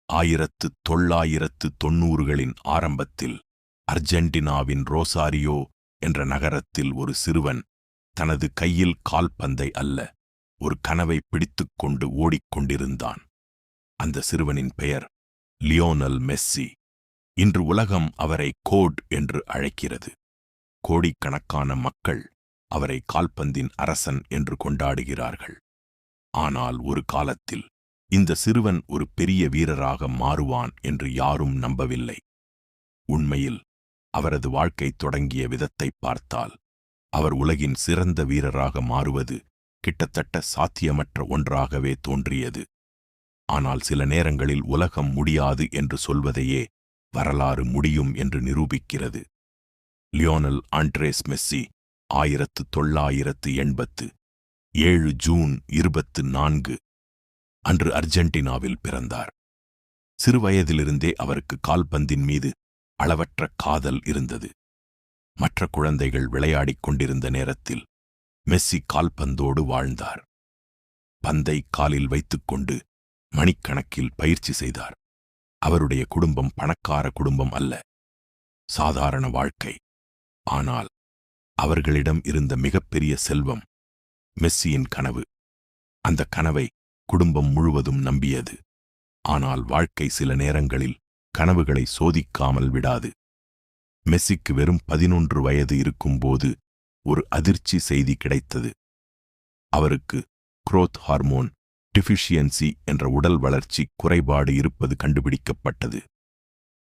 1990களின் ஆரம்பத்தில் அர்ஜென்டினாவின் ரோசாரியோ என்ற நகரத்தில் ஒரு சிறுவன் தனது கையில் கால்பந்தை அல்ல, ஒரு கனவை பிடித்துக்கொண்டு ஓடிக்கொண்டிருந்தான். அந்த சிறுவனின் பெயர் லியோனல் மெஸ்ஸி. இன்று உலகம் அவரை கோட் என்று அழைக்கிறது. கோடிக்கணக்கான மக்கள் அவரை கால்பந்தின் அரசன் என்று கொண்டாடுகிறார்கள். ஆனால் ஒரு காலத்தில் இந்த சிறுவன் ஒரு பெரிய வீரராக மாறுவான் என்று யாரும் நம்பவில்லை. உண்மையில் அவரது வாழ்க்கை தொடங்கிய விதத்தை பார்த்தால் அவர் உலகின் சிறந்த வீரராக மாறுவது கிட்டத்தட்ட சாத்தியமற்ற ஒன்றாகவே தோன்றியது. ஆனால் சில நேரங்களில் உலகம் முடியாது என்று சொல்வதையே வரலாறு முடியும் என்று நிரூபிக்கிறது. லியோனல் ஆண்ட்ரேஸ் மெஸ்ஸி 1987 ஜூன் 24 அன்று அர்ஜென்டினாவில் பிறந்தார். சிறுவயதிலிருந்தே அவருக்கு கால்பந்தின் மீது அளவற்ற காதல் இருந்தது. மற்ற குழந்தைகள் விளையாடிக் கொண்டிருந்த நேரத்தில் மெஸ்ஸி கால்பந்தோடு வாழ்ந்தார். பந்தை காலில் வைத்துக்கொண்டு மணிக்கணக்கில் பயிற்சி செய்தார். அவருடைய குடும்பம் பணக்கார குடும்பம் அல்ல, சாதாரண வாழ்க்கை. ஆனால் அவர்களிடம் இருந்த மிகப்பெரிய செல்வம் மெஸ்ஸியின் கனவு. அந்த கனவை குடும்பம் முழுவதும் நம்பியது. ஆனால் வாழ்க்கை சில நேரங்களில் கனவுகளை சோதிக்காமல் விடாது. மெஸ்ஸிக்கு வெறும் 11 வயது இருக்கும்போது ஒரு அதிர்ச்சி செய்தி கிடைத்தது. அவருக்கு குரோத் ஹார்மோன் டிஃபிஷியன்சி என்ற உடல் வளர்ச்சி குறைபாடு இருப்பது கண்டுபிடிக்கப்பட்டது.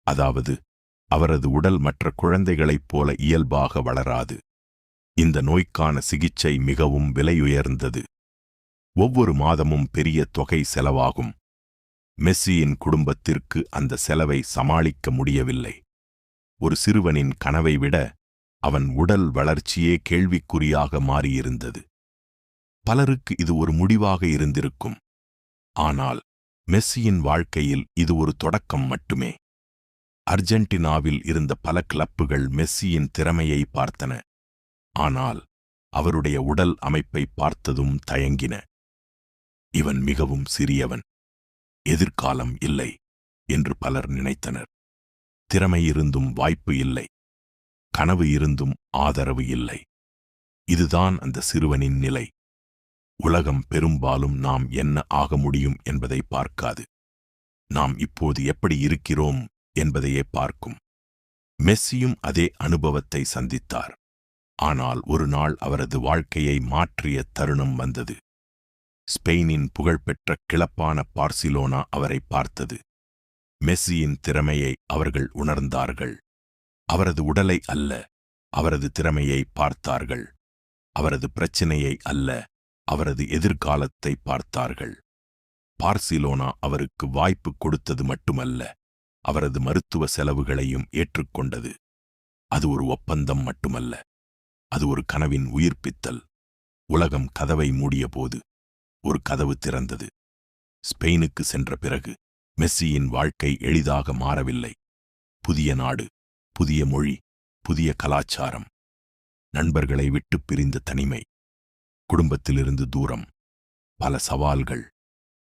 அதாவது அவரது உடல் மற்ற குழந்தைகளைப் போல இயல்பாக வளராது. இந்த நோய்க்கான சிகிச்சை மிகவும் விலையுயர்ந்தது. ஒவ்வொரு மாதமும் பெரிய தொகை செலவாகும். மெஸ்ஸியின் குடும்பத்திற்கு அந்த செலவை சமாளிக்க முடியவில்லை. ஒரு சிறுவனின் கனவை விட அவன் உடல் வளர்ச்சியே கேள்விக்குறியாக மாறியிருந்தது. பலருக்கு இது ஒரு முடிவாக இருந்திருக்கும். ஆனால் மெஸ்ஸியின் வாழ்க்கையில் இது ஒரு தொடக்கம் மட்டுமே. அர்ஜென்டினாவில் இருந்த பல கிளப்புகள் மெஸ்ஸியின் திறமையை பார்த்தன. ஆனால் அவருடைய உடல் அமைப்பை பார்த்ததும் தயங்கின. இவன் மிகவும் சிறியவன், எதிர்காலம் இல்லை என்று பலர் நினைத்தனர். திறமை இருந்தும் வாய்ப்பு இல்லை, கனவு இருந்தும் ஆதரவு இல்லை. இதுதான் அந்த சிறுவனின் நிலை. உலகம் பெரும்பாலும் நாம் என்ன ஆக முடியும் என்பதை பார்க்காது, நாம் இப்போது எப்படி இருக்கிறோம் என்பதையே பார்க்கும். மெஸ்ஸியும் அதே அனுபவத்தை சந்தித்தார். ஆனால் ஒரு நாள் அவரது வாழ்க்கையை மாற்றிய தருணம் வந்தது. ஸ்பெயினின் புகழ்பெற்ற கிளப்பான பார்சிலோனா அவரை பார்த்தது. மெஸ்ஸியின் திறமையை அவர்கள் உணர்ந்தார்கள். அவரது உடலை அல்ல, அவரது திறமையை பார்த்தார்கள். அவரது பிரச்சினையை அல்ல, அவரது எதிர்காலத்தை பார்த்தார்கள். பார்சிலோனா அவருக்கு வாய்ப்பு கொடுத்தது மட்டுமல்ல, அவரது மருத்துவ செலவுகளையும் ஏற்றுக்கொண்டது. அது ஒரு ஒப்பந்தம் மட்டுமல்ல, அது ஒரு கனவின் உயிர்ப்பித்தல். உலகம் கதவை மூடியபோது ஒரு கதவு திறந்தது. ஸ்பெயினுக்கு சென்ற பிறகு மெஸ்ஸியின் வாழ்க்கை எளிதாக மாறவில்லை. புதிய நாடு, புதிய மொழி, புதிய கலாச்சாரம், நண்பர்களை விட்டு பிரிந்த தனிமை, குடும்பத்திலிருந்து தூரம், பல சவால்கள்.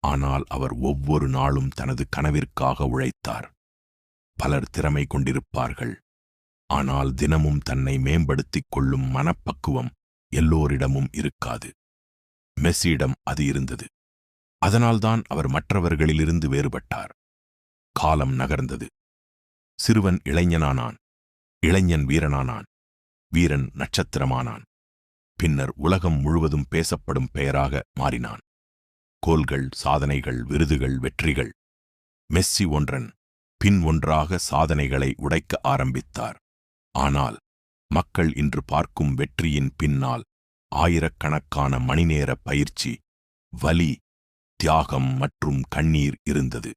ஆனால் அவர் ஒவ்வொரு நாளும் தனது கனவிற்காக உழைத்தார். பலர் திறமை கொண்டிருப்பார்கள், ஆனால் தினமும் தன்னை மேம்படுத்திக் கொள்ளும் மனப்பக்குவம் எல்லோரிடமும் இருக்காது. மெஸ்ஸியிடம் அது இருந்தது. அதனால்தான் அவர் மற்றவர்களிலிருந்து வேறுபட்டார். காலம் நகர்ந்தது. சிறுவன் இளைஞனானான், இளைஞன் வீரனானான், வீரன் நட்சத்திரமானான். பின்னர் உலகம் முழுவதும் பேசப்படும் பெயராக மாறினான். கோல்கள், சாதனைகள், விருதுகள், வெற்றிகள். மெஸ்ஸி ஒன்றன் பின் ஒன்றாக சாதனைகளை உடைக்க ஆரம்பித்தார். ஆனால் மக்கள் இன்று பார்க்கும் வெற்றியின் பின்னால் ஆயிரக்கணக்கான மணிநேர பயிற்சி, வலி, தியாகம் மற்றும் கண்ணீர் இருந்தது.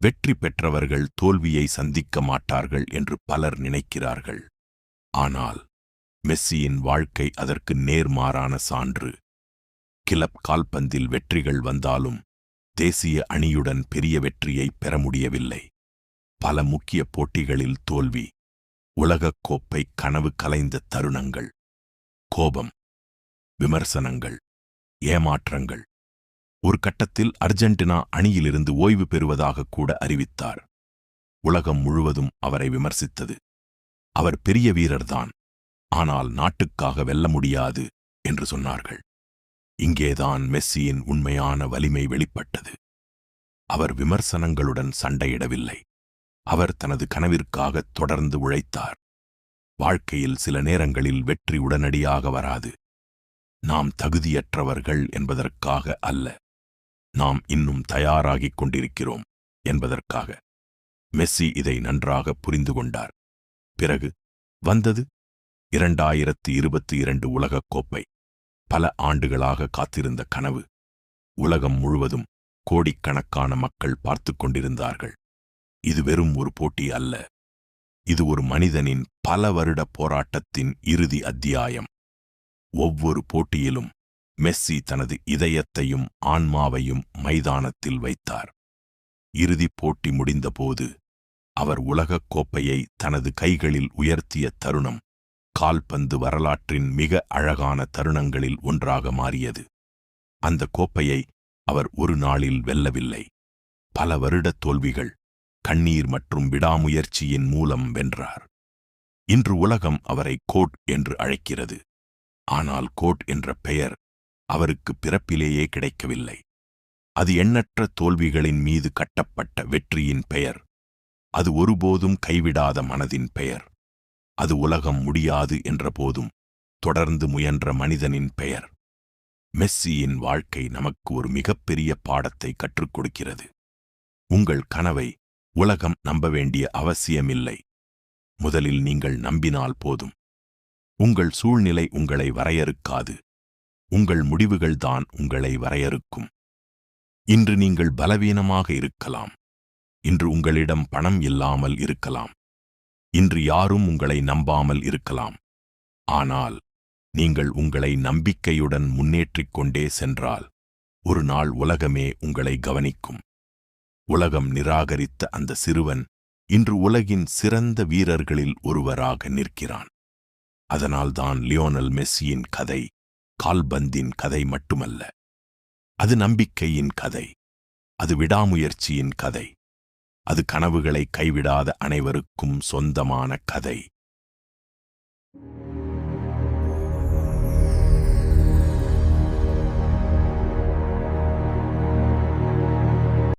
வெற்றி பெற்றவர்கள் தோல்வியை சந்திக்க மாட்டார்கள் என்று பலர் நினைக்கிறார்கள். ஆனால் மெஸ்ஸியின் வாழ்க்கை அதற்கு நேர்மாறான சான்று. கிளப் கால்பந்தில் வெற்றிகள் வந்தாலும் தேசிய அணியுடன் பெரிய வெற்றியை பெற முடியவில்லை. பல முக்கிய போட்டிகளில் தோல்வி, உலகக் கோப்பை கனவு கலைந்த தருணங்கள், கோபம், விமர்சனங்கள், ஏமாற்றங்கள். ஒரு கட்டத்தில் அர்ஜென்டினா அணியிலிருந்து ஓய்வு பெறுவதாக கூட அறிவித்தார். உலகம் முழுவதும் அவரை விமர்சித்தது. அவர் பெரிய வீரர்தான், ஆனால் நாட்டுக்காக வெல்ல முடியாது என்று சொன்னார்கள். இங்கேதான் மெஸ்ஸியின் உண்மையான வலிமை வெளிப்பட்டது. அவர் விமர்சனங்களுடன் சண்டையிடவில்லை. அவர் தனது கனவிற்காக தொடர்ந்து உழைத்தார். வாழ்க்கையில் சில நேரங்களில் வெற்றி உடனடியாக வராது. நாம் தகுதியற்றவர்கள் என்பதற்காக அல்ல, நாம் இன்னும் தயாராகிக் கொண்டிருக்கிறோம் என்பதற்காக. மெஸ்ஸி இதை நன்றாக புரிந்து கொண்டார். பிறகு வந்தது 2022 உலகக் கோப்பை. பல ஆண்டுகளாக காத்திருந்த கனவு. உலகம் முழுவதும் கோடிக்கணக்கான மக்கள் பார்த்துக் கொண்டிருந்தார்கள். இது வெறும் ஒரு போட்டி அல்ல, இது ஒரு மனிதனின் பல வருட போராட்டத்தின் இறுதி அத்தியாயம். ஒவ்வொரு போட்டியிலும் மெஸ்ஸி தனது இதயத்தையும் ஆன்மாவையும் மைதானத்தில் வைத்தார். இறுதிப் போட்டி முடிந்தபோது அவர் உலகக் கோப்பையை தனது கைகளில் உயர்த்திய தருணம் கால்பந்து வரலாற்றின் மிக அழகான தருணங்களில் ஒன்றாக மாறியது. அந்த கோப்பையை அவர் ஒரு நாளில் வெல்லவில்லை. பல வருட தோல்விகள், கண்ணீர் மற்றும் விடாமுயற்சியின் மூலம் வென்றார். இன்று உலகம் அவரை கோட் என்று அழைக்கிறது. ஆனால் கோட் என்ற பெயர் அவருக்கு பிறப்பிலேயே கிடைக்கவில்லை. அது எண்ணற்ற தோல்விகளின் மீது கட்டப்பட்ட வெற்றியின் பெயர். அது ஒருபோதும் கைவிடாத மனதின் பெயர். அது உலகம் முடியாது என்ற போதும் தொடர்ந்து முயன்ற மனிதனின் பெயர். மெஸ்ஸியின் வாழ்க்கை நமக்கு ஒரு மிகப்பெரிய பாடத்தை கற்றுக் கொடுக்கிறது. உங்கள் கனவை உலகம் நம்ப வேண்டிய அவசியமில்லை. முதலில் நீங்கள் நம்பினால் போதும். உங்கள் சூழ்நிலை உங்களை வரையறுக்காது. உங்கள் முடிவுகள்தான் உங்களை வரையறுக்கும். இன்று நீங்கள் பலவீனமாக இருக்கலாம். இன்று உங்களிடம் பணம் இல்லாமல் இருக்கலாம். இன்று யாரும் உங்களை நம்பாமல் இருக்கலாம். ஆனால் நீங்கள் உங்களை நம்பிக்கையுடன் முன்னேற்றிக் கொண்டே சென்றால் ஒரு நாள் உலகமே உங்களை கவனிக்கும். உலகம் நிராகரித்த அந்த சிறுவன் இன்று உலகின் சிறந்த வீரர்களில் ஒருவராக நிற்கிறான். அதனால்தான் லியோனல் மெஸ்ஸியின் கதை கால்பந்தின் கதை மட்டுமல்ல. அது நம்பிக்கையின் கதை. அது விடாமுயற்சியின் கதை. அது கனவுகளை கைவிடாத அனைவருக்கும் சொந்தமான கதை.